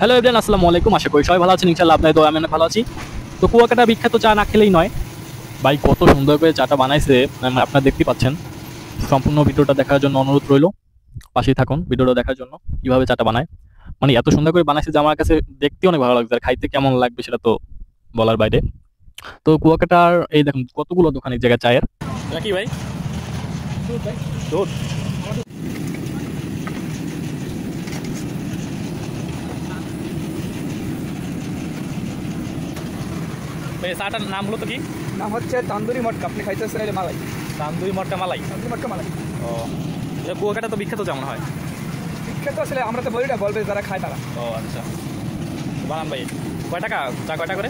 Hello everyone, আসসালামু আলাইকুম। আশা করি সবাই ভালো আছেন, ইনশাআল্লাহ আপনাদের দোয়ায় আমি অনেক ভালো আছি। তো কুয়াকাটা বিখ্যাত চা না খেলেই নয় ভাই, কত সুন্দর করে চাটা বানাইছে আপনারা দেখতে পাচ্ছেন। সম্পূর্ণ ভিডিওটা দেখার জন্য অনুরোধ রইল, পাশেই থাকুন ভিডিওটা দেখার জন্য কিভাবে চাটা বানায়। মানে এত সুন্দর করে বানাইছে যে আমার কাছে দেখতে অনেক ভালো লাগছে, আর খাইতে কেমন লাগবে সেটা তো বলার বাইরে। তো কুয়াকাটার এই দেখুন কতগুলো দোকান এক জায়গায় চায়ের। কি ভাই দুধ চাটার নাম হলো তো কি? নাম হচ্ছে তান্দুরি মটকা। আপনি খাইতেছেন এটা মালাই, তান্দুরি মটকা মালাই। তান্দুরি মটকা মালাই। ও, এটা কুয়াকাটা তো বিখ্যাত যেমন হয়। বিখ্যাত আসলে আমরা তো বলি না, বলবে যারা খায় তারা। ও আচ্ছা, বানান ভাই। কয় টাকা চা, কয়টা করে?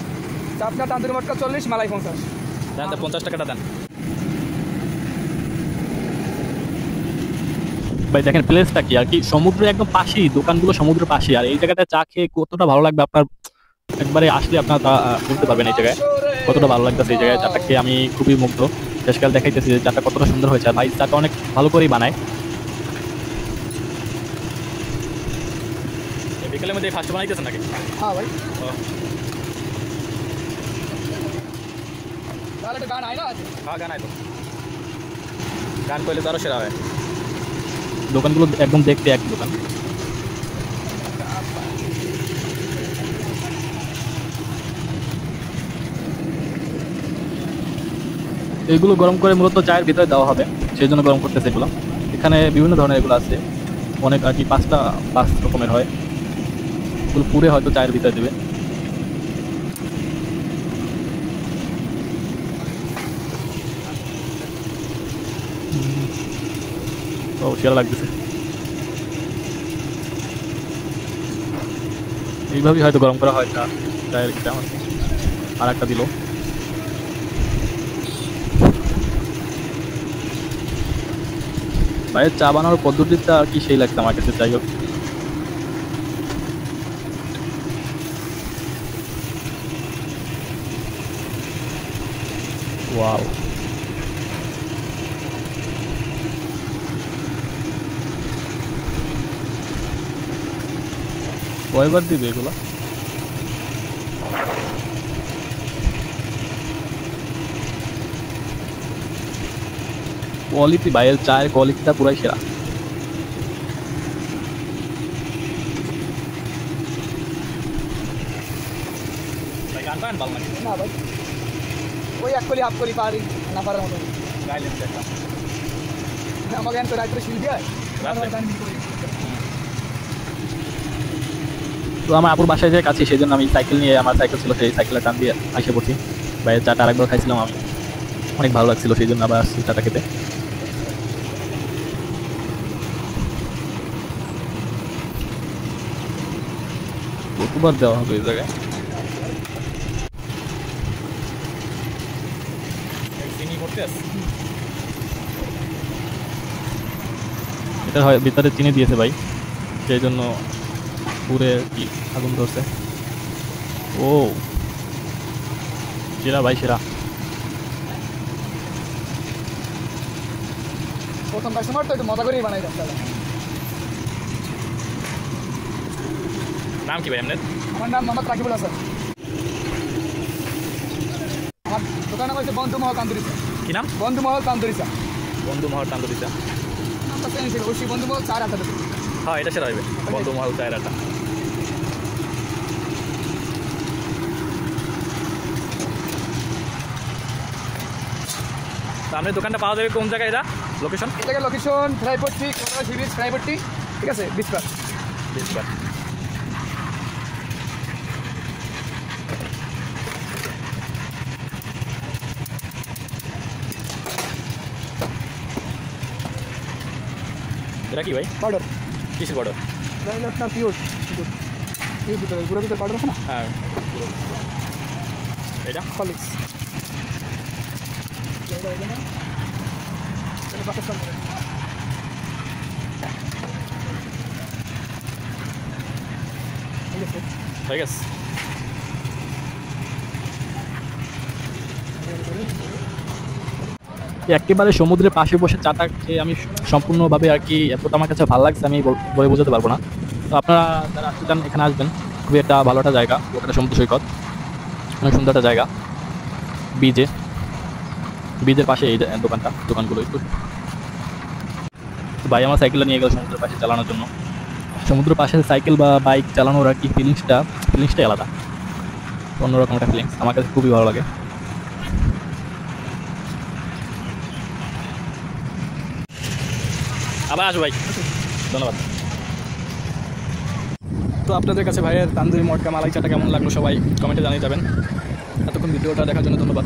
চা আপনার তান্দুরি মটকা 40, মালাই 50। দেন তো 50 টাকাটা দেন ভাই। দেখেন প্লেসটা কি আর কি, সমুদ্রের একদম পাশেই দোকানগুলো, সমুদ্রের পাশে। আর এই জায়গাটা চা খেয়ে কতটা ভালো লাগবে আপনার একবারে আসলে আপনার তা বলতে পারবেন এই জায়গায় কতটা ভালো লাগতেছে। এই জায়গায় চাটা খেয়ে আমি খুবই মুগ্ধ। শেষকাল দেখাইতেছি যে চাটা কতটা সুন্দর হয়েছে, আর ভাই চাটা অনেক ভালো করেই বানায়। বিকেলের মধ্যে ফার্স্ট বানাইতেছেন নাকি? হ্যাঁ ভাই, তাহলে একটা গান আয় না আছে। হ্যাঁ গান আয় তো, গান করলে তো আরো সেরা হয়। দোকানগুলো একদম দেখতে এক দোকান। এগুলো গরম করে মূলত চায়ের ভিতরে দেওয়া হবে, সেই জন্য গরম করতেছে এগুলো। এখানে বিভিন্ন ধরনের এগুলো আছে, অনেক আর কি, 5 রকমের হয়। এগুলো পুরে হয়তো চায়ের ভিতরে দেবে। ও সেরা লাগতেছে, এইভাবেই হয়তো গরম করা হয় চা। চায়ের চামচ আর একটা দিল। ভাইয়ের চা বানানোর পদ্ধতিটা আর কি সেই লাগছে আমার কাছে। যাই হোক, ওয়াও, কয়বার দিবে এগুলো? কোয়ালিটি, ভাইয়ের চায়ের কোয়ালিটিটা পুরাই সেরা। গান পান ভালো লাগে না ভাই, ওই এক কলি হাফ কলি পারি না, পারার মতো গাইলেন একটা আমাকে এন তো রাত্রে শিল্পী হয়। তো আমার আপুর বাসায় যে কাছে, সেই জন্য আমি সাইকেল নিয়ে, আমার সাইকেল ছিল, সেই সাইকেলের টান দিয়ে আসে পড়ছি। ভাইয়ের চাটা আরেকবার খাইছিলাম আমি, অনেক ভালো লাগছিল, সেই জন্য আবার আসছি চাটা খেতে। কতবার দেওয়া হবে এই জায়গায়? এটা হয় ভিতরে চিনি দিয়েছে ভাই, সেই জন্য পুরে কি আগুন ধরছে। ও সেরা ভাই, সেরা। প্রথম কাস্টমার তো একটু মজা করেই বানাই দেন। নাম কি ভাই আপনার? আমার নাম মোহাম্মদ রাকিবুল হাসান। আমার দোকান নাম হচ্ছে বন্ধু মহল তান্দুরি চা। কি নাম? বন্ধু মহল তান্দুরি চা। বন্ধু মহল তান্দুরি চা। নামটা চেঞ্জ ছিল, অবশ্যই বন্ধু মহল চার আটা। হ্যাঁ এটা সেরা হবে, বন্ধু মহল চায়ের আটা। তো আপনার দোকানটা পাওয়া যাবে কোন জায়গায়? এটা লোকেশন? এই জায়গায় লোকেশন ফ্রাইপট্টি, কোটারা সি বিচ, ফ্রাইপট্টি, ঠিক আছে, বিচপার। বিচপার। এটা কি ভাই? পাউডার। কিসের বর্ডার? আপনার পিওর পিওর ভিতরে গুঁড়ো ভিতরে পাউডার আছে না? হ্যাঁ, এটা হলিক্স। হয়ে গেছে। একেবারে সমুদ্রের পাশে বসে চাটা খেয়ে আমি সম্পূর্ণভাবে আর কি এতটা আমার কাছে ভালো লাগছে, আমি বলে বোঝাতে পারবো না। তো আপনারা যারা আসতে চান এখানে আসবেন। খুবই একটা ভালো একটা জায়গা, একটা সমুদ্র সৈকত, অনেক সুন্দর একটা জায়গা। বীজের পাশে এই দোকানগুলো একটু। ভাই আমার সাইকেলটা নিয়ে গেল সমুদ্রের পাশে চালানোর জন্য। সমুদ্রের পাশে সাইকেল বা বাইক চালানোর আর কি ফিলিংসটাই আলাদা, অন্যরকম একটা ফিলিংস, আমার কাছে খুবই ভালো লাগে। আবার আসবো ভাই, ধন্যবাদ। তো আপনাদের কাছে ভাইয়ের তান্দুরি মটকা মালাই চাটা কেমন লাগলো সবাই কমেন্টে জানিয়ে যাবেন। এতক্ষণ ভিডিওটা দেখার জন্য ধন্যবাদ।